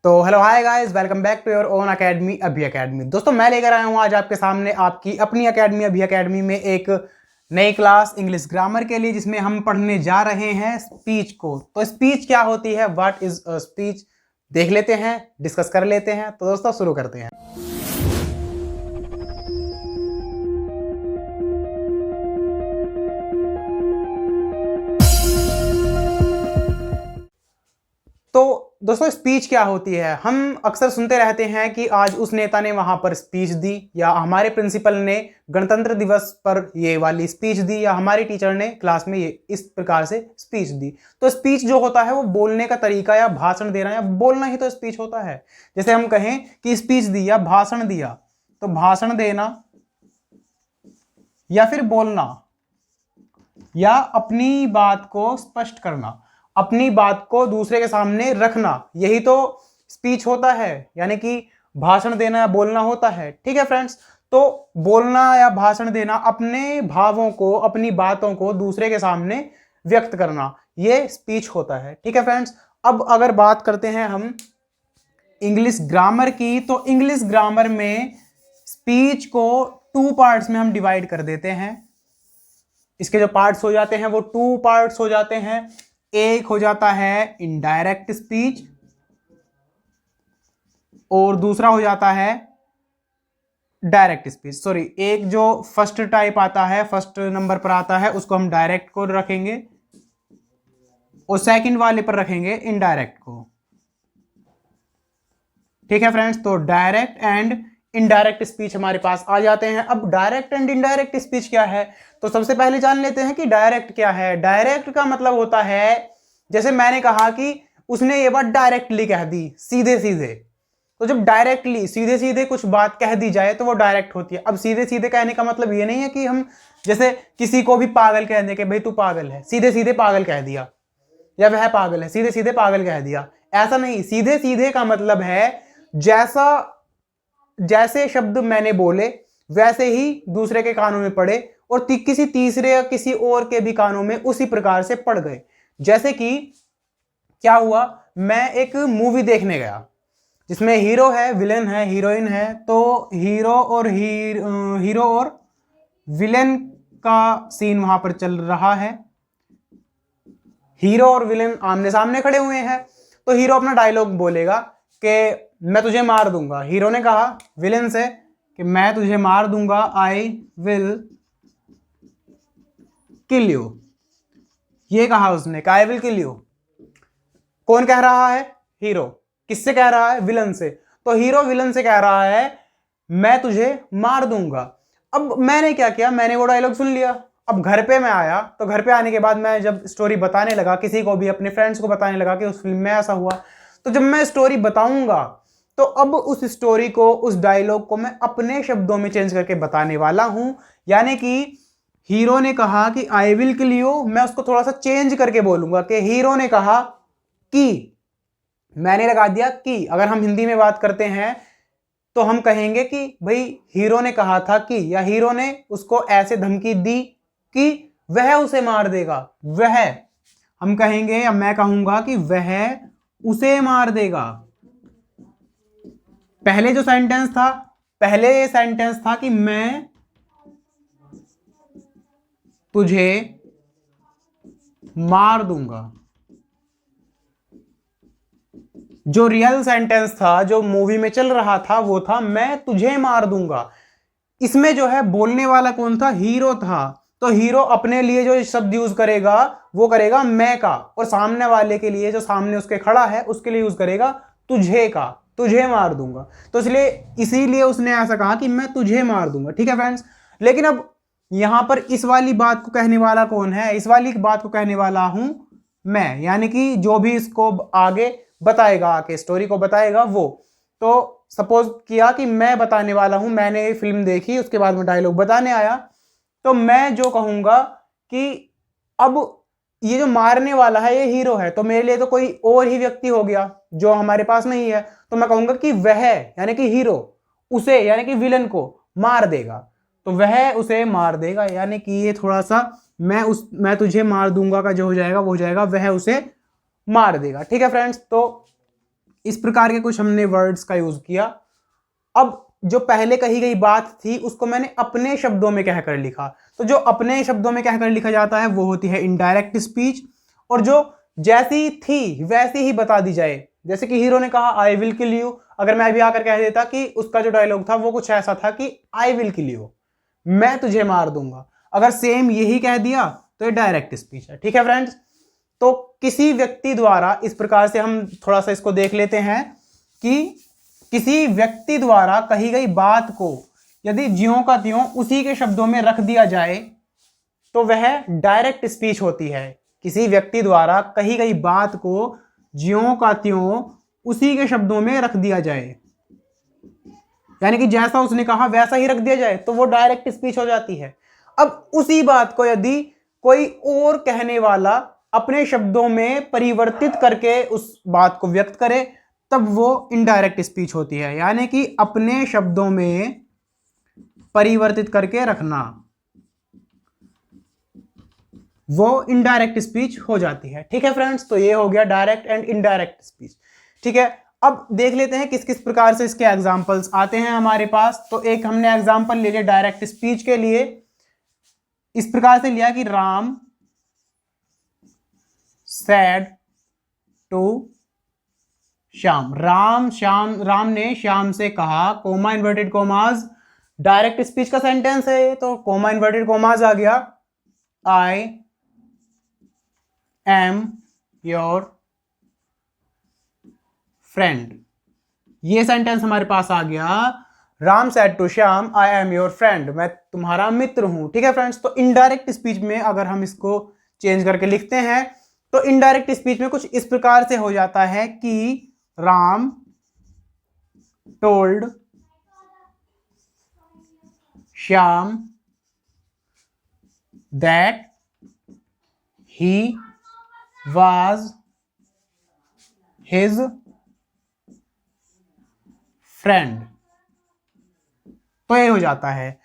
तो hello hi guys, welcome back to your own academy अभी academy. दोस्तों मैं लेकर आया हूँ आज आपके सामने आपकी अपनी अकेडमी अभी अकेडमी में एक नई क्लास इंग्लिश ग्रामर के लिए, जिसमें हम पढ़ने जा रहे हैं स्पीच को। तो स्पीच क्या होती है, व्हाट इज अ स्पीच, देख लेते हैं, डिस्कस कर लेते हैं। तो दोस्तों शुरू करते हैं। तो दोस्तों स्पीच क्या होती है, हम अक्सर सुनते रहते हैं कि आज उस नेता ने वहां पर स्पीच दी, या हमारे प्रिंसिपल ने गणतंत्र दिवस पर ये वाली स्पीच दी, या हमारी टीचर ने क्लास में ये इस प्रकार से स्पीच दी। तो स्पीच जो होता है वो बोलने का तरीका या भाषण देना या बोलना ही तो स्पीच होता है। जैसे हम कहें कि स्पीच दी या भाषण दिया, तो भाषण देना या फिर बोलना या अपनी बात को स्पष्ट करना, अपनी बात को दूसरे के सामने रखना, यही तो स्पीच होता है, यानी कि भाषण देना या बोलना होता है। ठीक है फ्रेंड्स, तो बोलना या भाषण देना, अपने भावों को, अपनी बातों को दूसरे के सामने व्यक्त करना, यह स्पीच होता है। ठीक है फ्रेंड्स, अब अगर बात करते हैं हम इंग्लिश ग्रामर की, तो इंग्लिश ग्रामर में स्पीच को 2 पार्ट्स में हम डिवाइड कर देते हैं। इसके जो पार्ट्स हो जाते हैं वो 2 पार्ट्स हो जाते हैं। एक हो जाता है इनडायरेक्ट स्पीच और दूसरा हो जाता है डायरेक्ट स्पीच। सॉरी, एक जो फर्स्ट टाइप आता है, फर्स्ट नंबर पर आता है, उसको हम डायरेक्ट को रखेंगे और सेकंड वाले पर रखेंगे इनडायरेक्ट को। ठीक है फ्रेंड्स, तो डायरेक्ट एंड इनडायरेक्ट स्पीच हमारे पास आ जाते हैं। अब डायरेक्ट एंड इनडायरेक्ट स्पीच क्या है, तो सबसे पहले जान लेते हैं कि डायरेक्ट क्या है। डायरेक्ट का मतलब होता है, जैसे मैंने कहा कि उसने ये बात डायरेक्टली कह दी, सीधे सीधे। तो जब डायरेक्टली सीधे सीधे कुछ बात कह दी जाए तो वो डायरेक्ट होती है। अब सीधे सीधे कहने का मतलब ये नहीं है कि हम जैसे किसी को भी पागल कह दें कि भाई तू पागल है, सीधे सीधे पागल कह दिया, या वह पागल है, सीधे सीधे पागल कह दिया, ऐसा नहीं। सीधे सीधे का मतलब है जैसे शब्द मैंने बोले वैसे ही दूसरे के कानों में पड़े और किसी तीसरे या किसी और के भी कानों में उसी प्रकार से पड़ गए। जैसे कि क्या हुआ, मैं एक मूवी देखने गया जिसमें हीरो है, विलेन है, हीरोइन है। तो हीरो और विलेन का सीन वहां पर चल रहा है। हीरो और विलेन आमने सामने खड़े हुए हैं। तो हीरो अपना डायलॉग बोलेगा कि मैं तुझे मार दूंगा। हीरो ने कहा विलेन से कि मैं तुझे मार दूंगा, आई विल किल यू। ये कहा उसने, आई विल किल यू। कौन कह रहा है? हीरो। किससे कह रहा है? विलन से। तो हीरो विलन से कह रहा है मैं तुझे मार दूंगा। अब मैंने क्या किया, मैंने वो डायलॉग सुन लिया। अब घर पे मैं आया, तो घर पे आने के बाद मैं जब स्टोरी बताने लगा, किसी को भी, अपने फ्रेंड्स को बताने लगा कि उस फिल्म में ऐसा हुआ, तो जब मैं स्टोरी बताऊंगा तो अब उस स्टोरी को, उस डायलॉग को मैं अपने शब्दों में चेंज करके बताने वाला हूं। यानी कि हीरो ने कहा कि आई विल किल यू, मैं उसको थोड़ा सा चेंज करके बोलूंगा कि हीरो ने कहा कि, मैंने लगा दिया कि। अगर हम हिंदी में बात करते हैं तो हम कहेंगे कि भाई हीरो ने कहा था कि, या हीरो ने उसको ऐसे धमकी दी कि वह उसे मार देगा। वह, हम कहेंगे या मैं कहूंगा कि वह उसे मार देगा। पहले जो सेंटेंस था, पहले ये सेंटेंस था कि मैं तुझे मार दूंगा। जो रियल सेंटेंस था, जो मूवी में चल रहा था, वो था मैं तुझे मार दूंगा। इसमें जो है बोलने वाला कौन था? हीरो था। तो हीरो अपने लिए जो शब्द यूज करेगा वो करेगा मैं का, और सामने वाले के लिए, जो सामने उसके खड़ा है, उसके लिए यूज करेगा तुझे का, तुझे मार दूंगा। तो इसीलिए उसने ऐसा कहा कि मैं तुझे मार दूंगा। ठीक है फ्रेंड्स, लेकिन अब यहां पर इस वाली बात को कहने वाला कौन है? इस वाली बात को कहने वाला हूं मैं, यानी कि जो भी इसको आगे बताएगा, आके स्टोरी को बताएगा वो। तो सपोज किया कि मैं बताने वाला हूं, मैंने फिल्म देखी, उसके बाद में डायलॉग बताने आया, तो मैं जो कहूंगा कि अब ये जो मारने वाला है ये हीरो है, तो मेरे लिए तो कोई और ही व्यक्ति हो गया जो हमारे पास नहीं है। तो मैं कहूंगा कि वह, यानी कि हीरो, उसे, यानी कि विलन को मार देगा। तो वह उसे मार देगा, यानी कि ये थोड़ा सा मैं तुझे मार दूंगा का जो हो जाएगा वो हो जाएगा वह उसे मार देगा। ठीक है फ्रेंड्स, तो इस प्रकार के कुछ हमने वर्ड्स का यूज किया। अब जो पहले कही गई बात थी उसको मैंने अपने शब्दों में कहकर लिखा। तो जो अपने शब्दों में कहकर लिखा जाता है वो होती है इनडायरेक्ट स्पीच, और जो जैसी थी वैसी ही बता दी जाए। जैसे कि हीरो ने कहा आई विल किल यू, अगर मैं भी आकर कह देता कि उसका जो डायलॉग था वो कुछ ऐसा था कि आई विल किल यू, मैं तुझे मार दूंगा, अगर सेम यही कह दिया तो ये डायरेक्ट स्पीच है। ठीक है फ्रेंड्स, तो किसी व्यक्ति द्वारा, इस प्रकार से हम थोड़ा सा इसको देख लेते हैं कि किसी व्यक्ति द्वारा कही गई बात को यदि ज्यों का त्यों उसी के शब्दों में रख दिया जाए तो वह डायरेक्ट स्पीच होती है। किसी व्यक्ति द्वारा कही गई बात को ज्यों का त्यों उसी के शब्दों में रख दिया जाए, यानी कि जैसा उसने कहा वैसा ही रख दिया जाए, तो वो डायरेक्ट स्पीच हो जाती है। अब उसी बात को यदि कोई और कहने वाला अपने शब्दों में परिवर्तित करके उस बात को व्यक्त करे तब वो इनडायरेक्ट स्पीच होती है, यानी कि अपने शब्दों में परिवर्तित करके रखना, वो इनडायरेक्ट स्पीच हो जाती है। ठीक है फ्रेंड्स, तो ये हो गया डायरेक्ट एंड इनडायरेक्ट स्पीच। ठीक है, अब देख लेते हैं किस किस प्रकार से इसके एग्जाम्पल्स आते हैं हमारे पास। तो एक हमने एग्जाम्पल ले लिया डायरेक्ट स्पीच के लिए, इस प्रकार से लिया कि राम said to श्याम, राम ने श्याम से कहा, comma inverted commas, direct speech का सेंटेंस है तो कोमा इन्वर्टेड कोमाज आ गया, आई एम योर फ्रेंड, ये सेंटेंस हमारे पास आ गया। Ram said to Shyam I am your friend, मैं तुम्हारा मित्र हूं। ठीक है फ्रेंड्स, तो इनडायरेक्ट स्पीच में अगर हम इसको चेंज करके लिखते हैं तो इनडायरेक्ट स्पीच में कुछ इस प्रकार से हो जाता है कि Ram told Shyam that he was his friend. तो ये हो जाता है,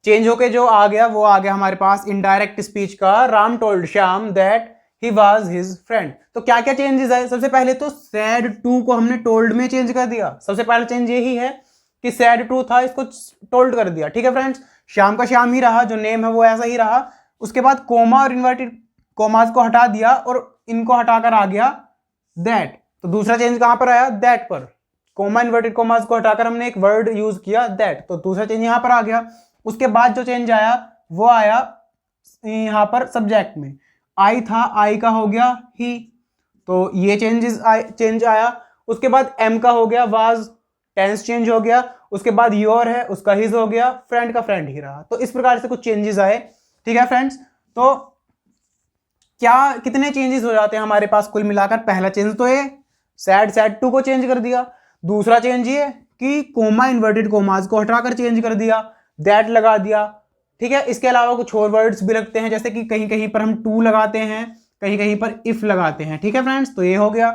चेंज होके जो आ गया वो आ गया हमारे पास इनडायरेक्ट स्पीच का, Ram told Shyam that he was his friend. तो क्या क्या चेंजेस आए? सबसे पहले तो सैड टू को हमने टोल्ड में चेंज कर दिया, सबसे पहला चेंज यही है कि सैड टू था इसको टोल्ड कर दिया। ठीक है फ्रेंड्स, श्याम का श्याम ही रहा, जो नेम है वो ऐसा ही रहा। उसके बाद कोमा और इन्वर्टेड कोमाज को हटा दिया और इनको हटाकर आ गया दैट। तो दूसरा चेंज कहां पर आया? दैट पर। कोमा इन्वर्टेड कोमाज को हटाकर हमने एक वर्ड यूज किया दैट, तो दूसरा चेंज यहां पर आ गया। उसके बाद जो चेंज आया वो आया यहां पर सब्जेक्ट में, आई था आई का हो गया ही, तो ये चेंज आया। उसके बाद एम का हो गया वाज, टेंस चेंज हो गया। उसके बाद योर है उसका हिज हो गया, फ्रेंड का फ्रेंड ही रहा। तो इस प्रकार से कुछ चेंजेस आए। ठीक है फ्रेंड्स, तो क्या कितने चेंजेस हो जाते हैं हमारे पास कुल मिलाकर? पहला चेंज तो ये सैड टू को चेंज कर दिया। दूसरा चेंज ये कि कोमा इन्वर्टेड कोमाज को हटाकर चेंज कर दिया, दैट लगा दिया। ठीक है, इसके अलावा कुछ और वर्ड्स भी लगते हैं, जैसे कि कहीं कहीं पर हम टू लगाते हैं, कहीं कहीं पर इफ लगाते हैं। ठीक है फ्रेंड्स, तो ये हो गया।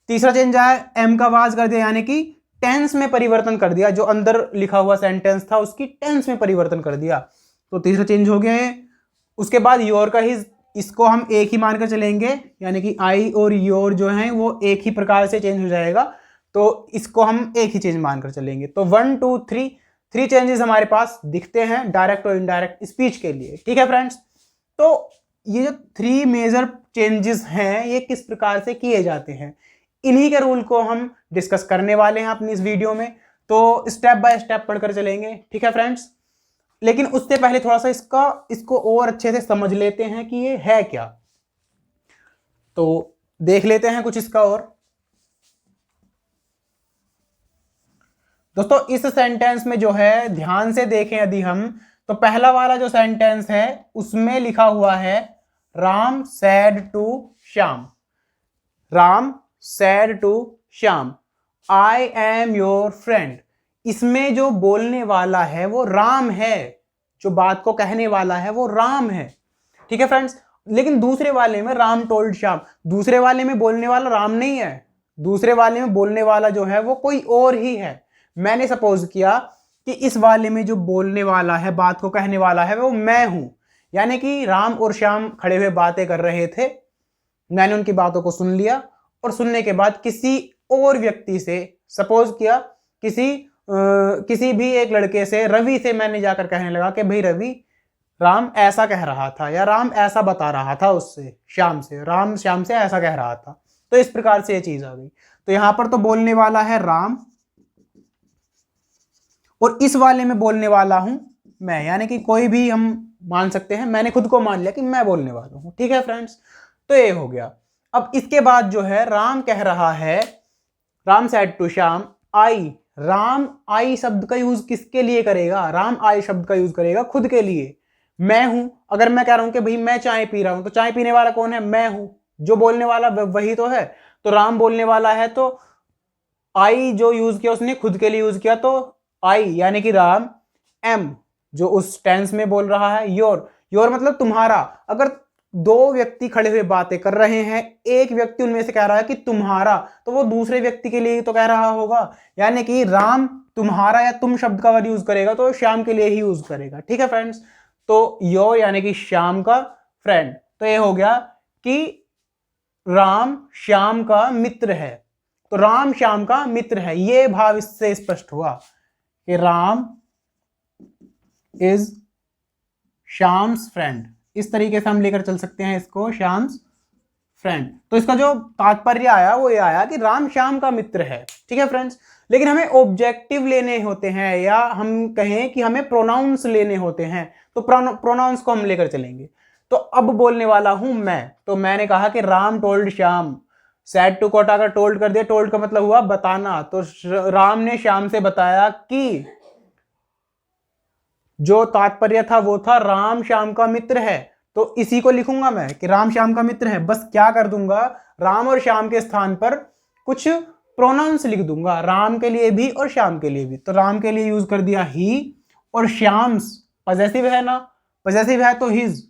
तीसरा चेंज आया एम का वाज कर दिया, यानी कि टेंस में परिवर्तन कर दिया, जो अंदर लिखा हुआ सेंटेंस था उसकी टेंस में परिवर्तन कर दिया, तो तीसरा चेंज हो गया है। उसके बाद योर का हिज, इसको हम एक ही मानकर चलेंगे, यानी कि आई और योर जो है वो एक ही प्रकार से चेंज हो जाएगा, तो इसको हम एक ही चेंज मानकर चलेंगे। तो 1 2 3 चेंजेस हमारे पास दिखते हैं डायरेक्ट और इनडायरेक्ट स्पीच के लिए। ठीक है फ्रेंड्स, तो ये जो 3 मेजर चेंजेस हैं ये किस प्रकार से किए जाते हैं, इन्हीं के रूल को हम डिस्कस करने वाले हैं अपनी इस वीडियो में, तो स्टेप बाय स्टेप पढ़कर चलेंगे। ठीक है फ्रेंड्स, लेकिन उससे पहले थोड़ा सा इसको और अच्छे से समझ लेते हैं कि ये है क्या। तो देख लेते हैं कुछ इसका और। दोस्तों इस सेंटेंस में जो है ध्यान से देखें यदि हम, तो पहला वाला जो सेंटेंस है उसमें लिखा हुआ है Ram said to Shyam, Ram said to Shyam I am your friend. इसमें जो बोलने वाला है वो राम है, जो बात को कहने वाला है वो राम है। ठीक है फ्रेंड्स, लेकिन दूसरे वाले में राम टोल्ड श्याम, दूसरे वाले में बोलने वाला राम नहीं है, दूसरे वाले में बोलने वाला जो है वो कोई और ही है। मैंने सपोज किया कि इस वाले में जो बोलने वाला है, बात को कहने वाला है वो मैं हूं, यानी कि राम और श्याम खड़े हुए बातें कर रहे थे, मैंने उनकी बातों को सुन लिया और सुनने के बाद किसी और व्यक्ति से, सपोज किया किसी भी एक लड़के से, रवि से मैंने जाकर कहने लगा कि भाई रवि, राम ऐसा कह रहा था या राम ऐसा बता रहा था उससे, श्याम से, राम श्याम से ऐसा कह रहा था। तो इस प्रकार से ये चीज आ गई। तो यहां पर तो बोलने वाला है राम और इस वाले में बोलने वाला हूं मैं, यानी कि कोई भी हम मान सकते हैं, मैंने खुद को मान लिया कि मैं बोलने वाला हूं। ठीक है फ्रेंड्स, तो ये हो गया। अब इसके बाद जो है राम कह रहा है, राम सेड टू श्याम आई। राम आई शब्द का यूज किसके लिए करेगा? राम आई शब्द का यूज करेगा खुद के लिए। मैं हूं, अगर मैं कह रहा हूं कि भाई मैं चाय पी रहा हूं, तो चाय पीने वाला कौन है? मैं हूं। जो बोलने वाला वही तो है। तो राम बोलने वाला है, तो आई जो यूज किया उसने खुद के लिए यूज किया, तो आई यानी कि राम, एम जो उस टेंस में बोल रहा है, योर मतलब तुम्हारा। अगर दो व्यक्ति खड़े हुए बातें कर रहे हैं, एक व्यक्ति उनमें से कह रहा है कि तुम्हारा, तो वो दूसरे व्यक्ति के लिए ही तो कह रहा होगा, यानी कि राम तुम्हारा या तुम शब्द का अगर यूज करेगा तो श्याम के लिए ही यूज करेगा। ठीक है फ्रेंड्स, तो योर यानी कि श्याम का फ्रेंड। तो ये हो गया कि राम श्याम का मित्र है। तो राम श्याम का मित्र है, ये भाव इससे स्पष्ट हुआ कि राम इज श्याम्स फ्रेंड। इस तरीके से हम लेकर चल सकते हैं इसको, श्याम्स फ्रेंड। तो इसका जो तात्पर्य आया वो ये आया कि राम श्याम का मित्र है। ठीक है फ्रेंड्स, लेकिन हमें ऑब्जेक्टिव लेने होते हैं, या हम कहें कि हमें प्रोनाउंस लेने होते हैं, तो प्रोनाउंस को हम लेकर चलेंगे। तो अब बोलने वाला हूं मैं। तो मैंने कहा कि Ram told Shyam, said to को हटाकर टोल्ड कर दिया। टोल्ड का मतलब हुआ बताना। तो राम ने श्याम से बताया कि, जो तात्पर्य था वो था राम श्याम का मित्र है। तो इसी को लिखूंगा मैं कि राम श्याम का मित्र है। बस क्या कर दूंगा, राम और श्याम के स्थान पर कुछ प्रोनाउंस लिख दूंगा, राम के लिए भी और श्याम के लिए भी। तो राम के लिए यूज कर दिया ही, और श्याम्स पजेसिव है ना, पजेसिव है तो हिज,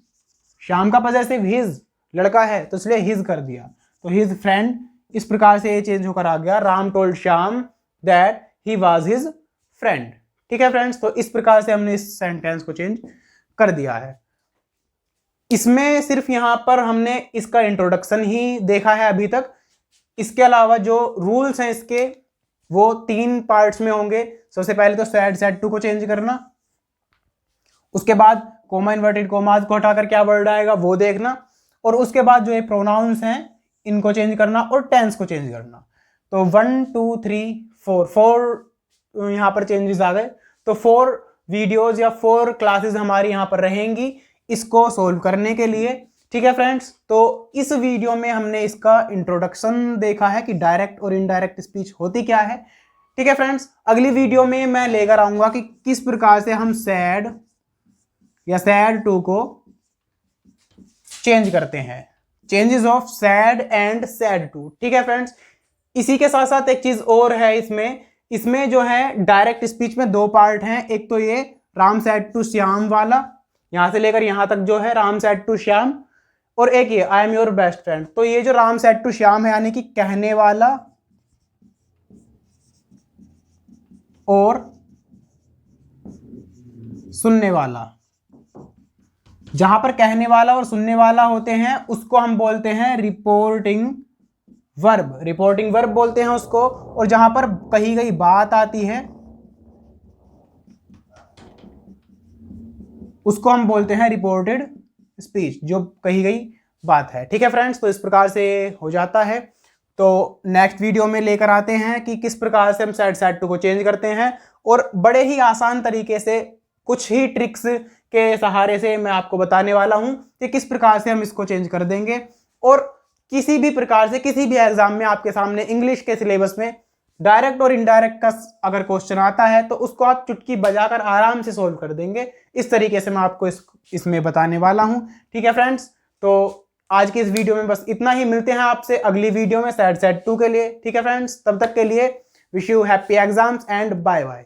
श्याम का पजेसिव हिज, लड़का है तो इसलिए हिज कर दिया। तो हिज फ्रेंड, इस प्रकार से ये चेंज होकर आ गया, Ram told Shyam that he was his friend. ठीक है फ्रेंड्स, तो इस प्रकार से हमने इस सेंटेंस को चेंज कर दिया है। इसमें सिर्फ यहां पर हमने इसका इंट्रोडक्शन ही देखा है अभी तक। इसके अलावा जो रूल्स हैं इसके, वो 3 पार्ट्स में होंगे। सबसे पहले तो सेड टू को चेंज करना, उसके बाद कोमा इन्वर्टेड कोमास को हटाकर क्या वर्ड आएगा वो देखना, और उसके बाद जो ये प्रोनाउंस हैं इनको चेंज करना, और टेंस को चेंज करना। तो 1 2 3 4 यहाँ पर चेंजेस आ गए। तो 4 वीडियोज या 4 क्लासेस हमारी यहाँ पर रहेंगी इसको सोल्व करने के लिए। ठीक है फ्रेंड्स, तो इस वीडियो में हमने इसका इंट्रोडक्शन देखा है कि डायरेक्ट और इनडायरेक्ट स्पीच होती क्या है। ठीक है फ्रेंड्स, अगली वीडियो में मैं लेकर आऊंगा कि किस प्रकार से हम सैड या सैड टू को चेंज करते हैं, changes of said and said to. ठीक है फ्रेंड्स, इसी के साथ साथ एक चीज और है इसमें जो है डायरेक्ट स्पीच में 2 पार्ट हैं। एक तो ये राम सैड टू श्याम वाला, यहां से लेकर यहां तक जो है राम सैड टू श्याम, और एक ये आई एम योर बेस्ट फ्रेंड। तो ये जो राम सैड टू श्याम है यानी कि कहने वाला और सुनने वाला, जहां पर कहने वाला और सुनने वाला होते हैं उसको हम बोलते हैं रिपोर्टिंग वर्ब। रिपोर्टिंग वर्ब बोलते हैं उसको। और जहां पर कही गई बात आती है उसको हम बोलते हैं रिपोर्टेड स्पीच, जो कही गई बात है। ठीक है फ्रेंड्स, तो इस प्रकार से हो जाता है। तो नेक्स्ट वीडियो में लेकर आते हैं कि किस प्रकार से हम सैड टू को चेंज करते हैं, और बड़े ही आसान तरीके से कुछ ही ट्रिक्स के सहारे से मैं आपको बताने वाला हूं कि किस प्रकार से हम इसको चेंज कर देंगे। और किसी भी प्रकार से किसी भी एग्जाम में आपके सामने इंग्लिश के सिलेबस में डायरेक्ट और इनडायरेक्ट का अगर क्वेश्चन आता है तो उसको आप चुटकी बजाकर आराम से सोल्व कर देंगे। इस तरीके से मैं आपको इसमें बताने वाला हूं। ठीक है फ्रेंड्स, तो आज की इस वीडियो में बस इतना ही। मिलते हैं आपसे अगली वीडियो में सैड टू के लिए। ठीक है फ्रेंड्स, तब तक के लिए wish you happy exams and bye bye.